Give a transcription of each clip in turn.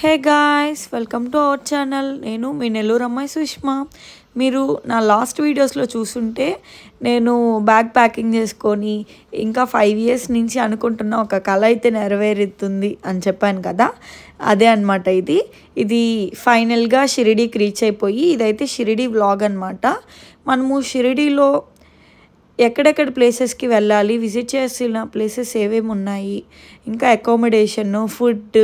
Hey guys, welcome to our channel. నేను మీ నెల్లూరు అమ్మాయి సుష్మా. మీరు నా లాస్ట్ వీడియోస్లో చూస్తుంటే నేను బ్యాగ్ ప్యాకింగ్ చేసుకొని ఇంకా 5 years నుంచి అనుకుంటున్న ఒక కళ అయితే నెరవేరుతుంది అని చెప్పాను కదా. అదే అనమాట ఇది ఫైనల్గా షిరిడీకి రీచ్ అయిపోయి ఇదైతే షిరిడీ వ్లాగ్ అనమాట. మనము షిరిడీలో ఎక్కడెక్కడ ప్లేసెస్కి వెళ్ళాలి, విజిట్ చేసిన ప్లేసెస్ ఏమేమి ఉన్నాయి, ఇంకా అకామిడేషన్, ఫుడ్,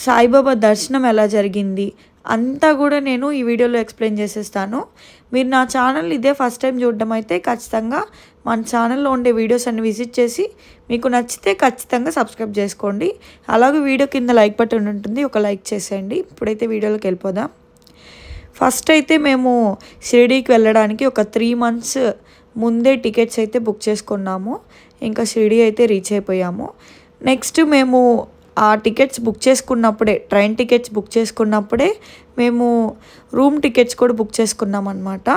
సాయిబాబా దర్శనం ఎలా జరిగింది అంతా కూడా నేను ఈ వీడియోలో ఎక్స్ప్లెయిన్ చేసేస్తాను. మీరు నా ఛానల్ ఇదే ఫస్ట్ టైం చూడడం అయితే ఖచ్చితంగా మన ఛానల్లో ఉండే వీడియోస్ అన్ని విజిట్ చేసి మీకు నచ్చితే ఖచ్చితంగా సబ్స్క్రైబ్ చేసుకోండి. అలాగే వీడియో కింద లైక్ బటన్ ఉంటుంది, ఒక లైక్ చేసేయండి. ఇప్పుడైతే వీడియోలోకి వెళ్ళిపోదాం. ఫస్ట్ అయితే మేము షిరిడీకి వెళ్ళడానికి ఒక 3 months ముందే టికెట్స్ అయితే బుక్ చేసుకున్నాము. ఇంకా షిరిడీ అయితే రీచ్ అయిపోయాము. నెక్స్ట్ మేము ఆ టికెట్స్ బుక్ చేసుకున్నప్పుడే, ట్రైన్ టికెట్స్ బుక్ చేసుకున్నప్పుడే మేము రూమ్ టికెట్స్ కూడా బుక్ చేసుకున్నాం అనమాట.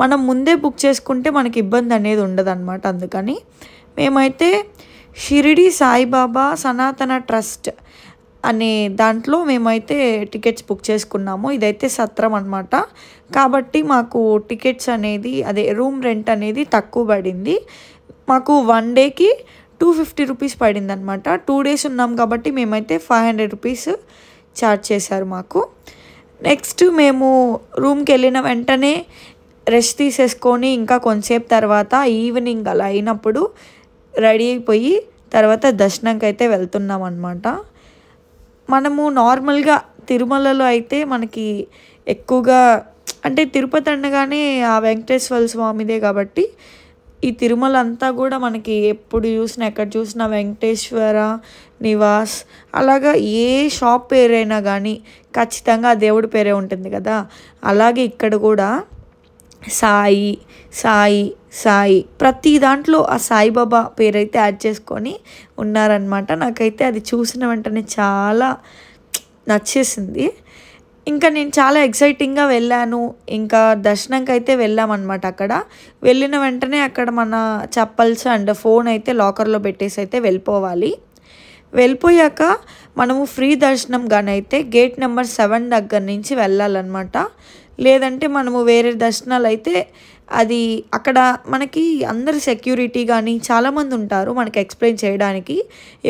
మనం ముందే బుక్ చేసుకుంటే మనకి ఇబ్బంది అనేది ఉండదు అనమాట. అందుకని మేమైతే షిరిడి సాయిబాబా సనాతన ట్రస్ట్ అనే దాంట్లో మేమైతే టికెట్స్ బుక్ చేసుకున్నాము. ఇదైతే సత్రం అనమాట. కాబట్టి మాకు టికెట్స్ అనేది రూమ్ రెంట్ అనేది తక్కువ పడింది. మాకు 1 dayకి 250 rupees పడింది అనమాట. 2 days ఉన్నాం కాబట్టి మేమైతే 500 rupees ఛార్జ్ చేశారు మాకు. నెక్స్ట్ మేము రూమ్కి వెళ్ళిన వెంటనే రెస్ట్ తీసేసుకొని ఇంకా కొంతసేపు తర్వాత ఈవినింగ్ అలా అయినప్పుడు రెడీ అయిపోయి తర్వాత దర్శనంకి అయితే వెళ్తున్నాం అనమాట. మనము నార్మల్గా తిరుమలలో అయితే మనకి ఎక్కువగా అంటే తిరుపతి అనగానే ఆ వెంకటేశ్వర స్వామిదే కాబట్టి ఈ తిరుమల అంతా కూడా మనకి ఎప్పుడు చూసినా ఎక్కడ చూసినా వెంకటేశ్వర నివాస్ అలాగా ఏ షాప్ పేరైనా కానీ ఖచ్చితంగా ఆ దేవుడి పేరే ఉంటుంది కదా. అలాగే ఇక్కడ కూడా సాయి సాయి సాయి ప్రతి దాంట్లో ఆ సాయిబాబా పేరైతే యాడ్ చేసుకొని ఉన్నారనమాట. నాకైతే అది చూసిన వెంటనే చాలా నచ్చేసింది. ఇంకా నేను చాలా ఎక్సైటింగ్గా వెళ్ళాను. ఇంకా దర్శనంకి అయితే వెళ్ళామన్నమాట. అక్కడ వెళ్ళిన వెంటనే అక్కడ మన చెప్పల్స్ అండ్ ఫోన్ అయితే లాకర్లో పెట్టేసి అయితే వెళ్ళిపోవాలి. వెళ్ళిపోయాక మనము ఫ్రీ దర్శనం గానైతే గేట్ నెంబర్ 7 దగ్గర నుంచి వెళ్ళాలన్నమాట. లేదంటే మనము వేరే దర్శనాలు అయితే అది అక్కడ మనకి అందరు సెక్యూరిటీ కానీ చాలామంది ఉంటారు మనకి ఎక్స్ప్లెయిన్ చేయడానికి.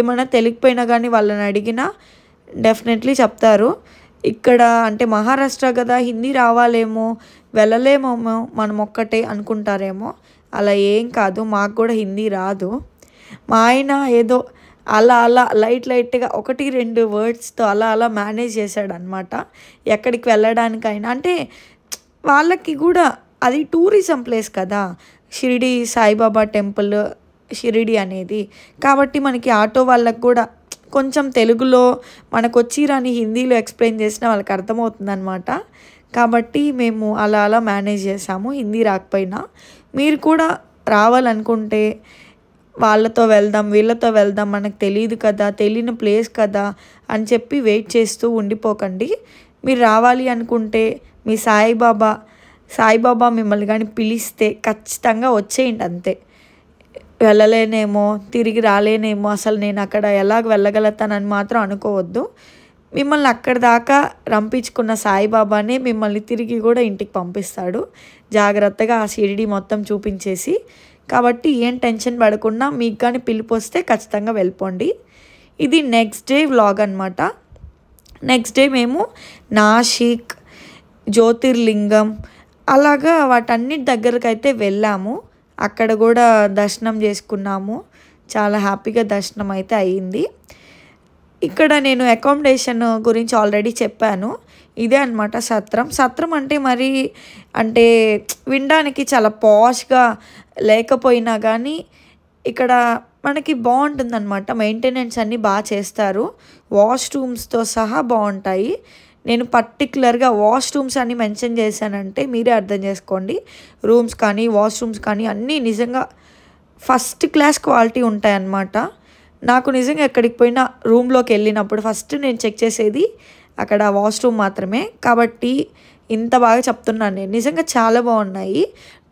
ఏమైనా తెలియకపోయినా కానీ వాళ్ళని అడిగినా డెఫినెట్లీ చెప్తారు. ఇక్కడ అంటే మహారాష్ట్ర కదా, హిందీ రావాలేమో, వెళ్ళలేమేమో మనం ఒక్కటే అనుకుంటారేమో. అలా ఏం కాదు, మాకు కూడా హిందీ రాదు. మా ఆయన ఏదో అలా లైట్గా 1-2 wordsతో అలా మేనేజ్ చేశాడు అనమాట. ఎక్కడికి వెళ్ళడానికైనా అంటే వాళ్ళకి కూడా అది టూరిజం ప్లేస్ కదా, షిరిడి సాయిబాబా టెంపుల్ షిరిడి అనేది. కాబట్టి మనకి ఆటో వాళ్ళకి కూడా కొంచెం తెలుగులో మనకు వచ్చి రాని హిందీలో ఎక్స్ప్లెయిన్ చేసినా వాళ్ళకి అర్థమవుతుంది అనమాట. కాబట్టి మేము అలా మేనేజ్ చేసాము హిందీ రాకపోయినా. మీరు కూడా రావాలనుకుంటే వాళ్ళతో వెళ్దాం వీళ్ళతో వెళ్దాం, మనకు తెలియదు కదా, తెలియని ప్లేస్ కదా అని చెప్పి వెయిట్ చేస్తూ ఉండిపోకండి. మీరు రావాలి అనుకుంటే మీ సాయిబాబా మిమ్మల్ని కానీ పిలిస్తే ఖచ్చితంగా వచ్చేయండి అంతే. వెళ్ళలేనేమో, తిరిగి రాలేనేమో, అసలు నేను అక్కడ ఎలాగ వెళ్ళగలుగుతానని మాత్రం అనుకోవద్దు. మిమ్మల్ని అక్కడి దాకా రంపించుకున్న సాయిబాబానే మిమ్మల్ని తిరిగి కూడా ఇంటికి పంపిస్తాడు జాగ్రత్తగా ఆ షిరిడి మొత్తం చూపించేసి. కాబట్టి ఏం టెన్షన్ పడకుండా మీకు కానీ పిలుపు వస్తే ఖచ్చితంగా వెళ్ళిపోండి. ఇది నెక్స్ట్ డే వ్లాగ్ అనమాట. నెక్స్ట్ డే మేము నాసిక్, జ్యోతిర్లింగం అలాగా వాటన్నిటి దగ్గరకు అయితే వెళ్ళాము. అక్కడ కూడా దర్శనం చేసుకున్నాము. చాలా హ్యాపీగా దర్శనం అయితే అయ్యింది. ఇక్కడ నేను అకామిడేషన్ గురించి ఆల్రెడీ చెప్పాను. ఇదే అనమాట సత్రం అంటే మరి అంటే వినడానికి చాలా పాష్గా లేకపోయినా కానీ ఇక్కడ మనకి బాగుంటుందన్నమాట. మెయింటెనెన్స్ అన్నీ బాగా చేస్తారు, వాష్రూమ్స్తో సహా బాగుంటాయి. నేను పర్టికులర్గా వాష్రూమ్స్ అని మెన్షన్ చేశానంటే మీరే అర్థం చేసుకోండి. రూమ్స్ కానీ వాష్రూమ్స్ కానీ అన్నీ నిజంగా ఫస్ట్ క్లాస్ క్వాలిటీ ఉంటాయన్నమాట. నాకు నిజంగా ఎక్కడికి పోయినా రూమ్లోకి వెళ్ళినప్పుడు ఫస్ట్ నేను చెక్ చేసేది అక్కడ వాష్రూమ్ మాత్రమే. కాబట్టి ఇంత బాగా చెప్తున్నాను నేను. నిజంగా చాలా బాగున్నాయి.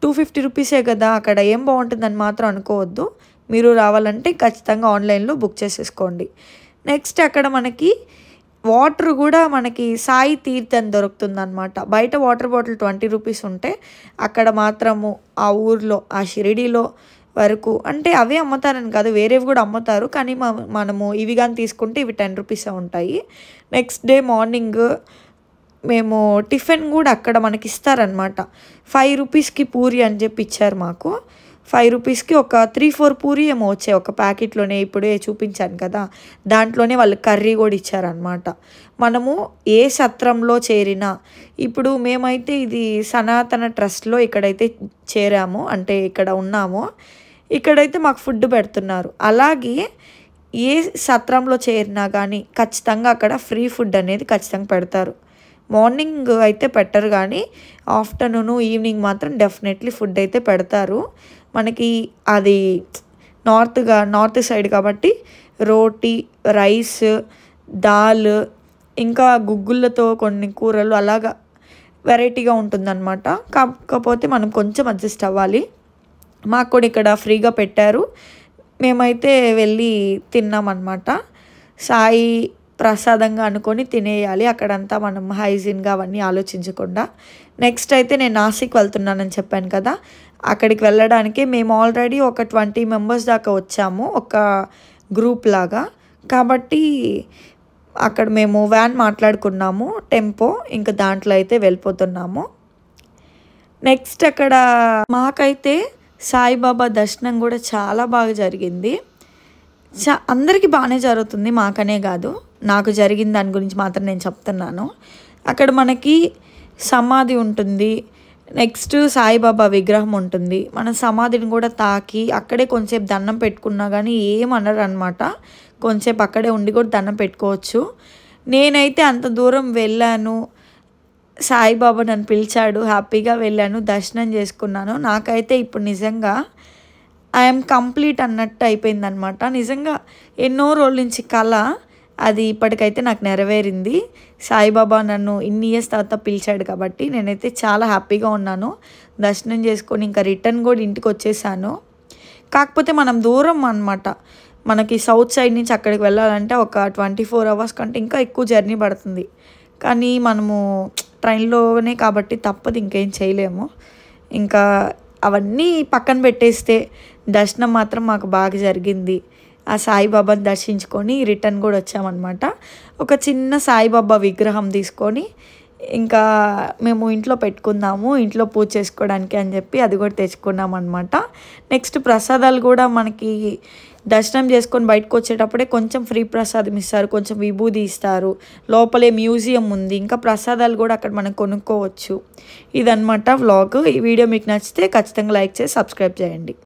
250 rupees కదా, అక్కడ ఏం బాగుంటుందని మాత్రం అనుకోవద్దు. మీరు రావాలంటే ఖచ్చితంగా ఆన్లైన్లో బుక్ చేసేసుకోండి. నెక్స్ట్ అక్కడ మనకి వాటర్ కూడా మనకి సాయి తీర్థ్ అని దొరుకుతుందన్నమాట. బయట వాటర్ బాటిల్ 20 రూపీస్ ఉంటే అక్కడ మాత్రము ఆ ఊర్లో ఆ షిరిడీలో వరకు అంటే అవే అమ్ముతారని కాదు, వేరేవి కూడా అమ్ముతారు. కానీ మనము ఇవి కానీ తీసుకుంటే ఇవి 10 రూపీసే ఉంటాయి. నెక్స్ట్ డే మార్నింగ్ మేము టిఫిన్ కూడా అక్కడ మనకి ఇస్తారనమాట. 5 రూపీస్కి పూరి అని చెప్పి ఇచ్చారు మాకు. 5 రూపీస్కి ఒక 3-4 పూరి ఏమో వచ్చాయి ఒక ప్యాకెట్లోనే. ఇప్పుడే చూపించాను కదా, దాంట్లోనే వాళ్ళు కర్రీ కూడా ఇచ్చారనమాట. మనము ఏ సత్రంలో చేరినా, ఇప్పుడు మేమైతే ఇది సనాతన ట్రస్ట్లో ఇక్కడైతే చేరాము, అంటే ఇక్కడ ఉన్నాము. ఇక్కడైతే మాకు ఫుడ్ పెడుతున్నారు. అలాగే ఏ సత్రంలో చేరినా కానీ ఖచ్చితంగా అక్కడ ఫ్రీ ఫుడ్ అనేది ఖచ్చితంగా పెడతారు. మార్నింగ్ అయితే పెట్టరు కానీ ఆఫ్టర్నూను ఈవినింగ్ మాత్రం డెఫినెట్లీ ఫుడ్ అయితే పెడతారు మనకి. అది నార్త్ సైడ్ కాబట్టి రోటీ, రైస్, దాల్, ఇంకా గుగ్గులతో కొన్ని కూరలు అలాగా వెరైటీగా ఉంటుందన్నమాట. కాకపోతే మనం కొంచెం అడ్జస్ట్ అవ్వాలి. మాకు కూడా ఇక్కడ ఫ్రీగా పెట్టారు. మేమైతే వెళ్ళి తిన్నామన్నమాట. సాయి ప్రసాదంగా అనుకొని తినేయాలి అక్కడంతా, మనం హైజీన్గా అవన్నీ ఆలోచించకుండా. నెక్స్ట్ అయితే నేను నాసిక్ వెళ్తున్నానని చెప్పాను కదా, అక్కడికి వెళ్ళడానికి మేము ఆల్రెడీ ఒక 20 మెంబర్స్ దాకా వచ్చాము, ఒక గ్రూప్ లాగా. కాబట్టి అక్కడ మేము వ్యాన్ మాట్లాడుకున్నాము, టెంపో, ఇంకా దాంట్లో అయితే వెళ్ళిపోతున్నాము. నెక్స్ట్ అక్కడ మాకైతే సాయిబాబా దర్శనం కూడా చాలా బాగా జరిగింది. అందరికీ బాగానే జరుగుతుంది, మాకనే కాదు. నాకు జరిగిన దాని గురించి మాత్రం నేను చెప్తున్నాను. అక్కడ మనకి సమాధి ఉంటుంది, నెక్స్ట్ సాయిబాబా విగ్రహం ఉంటుంది. మన సమాధిని కూడా తాకి అక్కడే కొంచెంసేపు దండం పెట్టుకున్నా కానీ ఏమనరు అనమాట. కొంచెంసేపు అక్కడే ఉండి కూడా దండం పెట్టుకోవచ్చు. నేనైతే అంత దూరం వెళ్ళాను, సాయిబాబా నన్ను పిలిచాడు, హ్యాపీగా వెళ్ళాను, దర్శనం చేసుకున్నాను. నాకైతే ఇప్పుడు నిజంగా ఐఎమ్ కంప్లీట్ అన్నట్టు అయిపోయిందనమాట. నిజంగా ఎన్నో రోజుల నుంచి కళ, అది ఇప్పటికైతే నాకు నెరవేరింది. సాయిబాబా నన్ను ఇన్ని ఇయర్స్ తర్వాత పిలిచాడు కాబట్టి నేనైతే చాలా హ్యాపీగా ఉన్నాను. దర్శనం చేసుకొని ఇంకా రిటర్న్ కూడా ఇంటికి వచ్చేసాను. కాకపోతే మనం దూరం అనమాట, మనకి సౌత్ సైడ్ నుంచి అక్కడికి వెళ్ళాలంటే ఒక 24 అవర్స్ కంటే ఇంకా ఎక్కువ జర్నీ పడుతుంది. కానీ మనము ట్రైన్లోనే కాబట్టి తప్పదు, ఇంకేం చేయలేము. ఇంకా అవన్నీ పక్కన పెట్టేస్తే దర్శనం మాత్రం మాకు బాగా జరిగింది. ఆ సాయిబాబాని దర్శించుకొని రిటర్న్ కూడా వచ్చామన్నమాట. ఒక చిన్న సాయిబాబా విగ్రహం తీసుకొని ఇంకా మేము ఇంట్లో పెట్టుకుందాము, ఇంట్లో పూజ చేసుకోవడానికి అని చెప్పి అది కూడా తెచ్చుకున్నాం అనమాట. నెక్స్ట్ ప్రసాదాలు కూడా మనకి దర్శనం చేసుకొని బయటకు వచ్చేటప్పుడే కొంచెం ఫ్రీ ప్రసాదం ఇస్తారు, కొంచెం విభూది ఇస్తారు. లోపలే మ్యూజియం ఉంది, ఇంకా ప్రసాదాలు కూడా అక్కడ మనం కొనుక్కోవచ్చు. ఇదన్నమాట వ్లాగ్. ఈ వీడియో మీకు నచ్చితే ఖచ్చితంగా లైక్ చేసి సబ్స్క్రైబ్ చేయండి.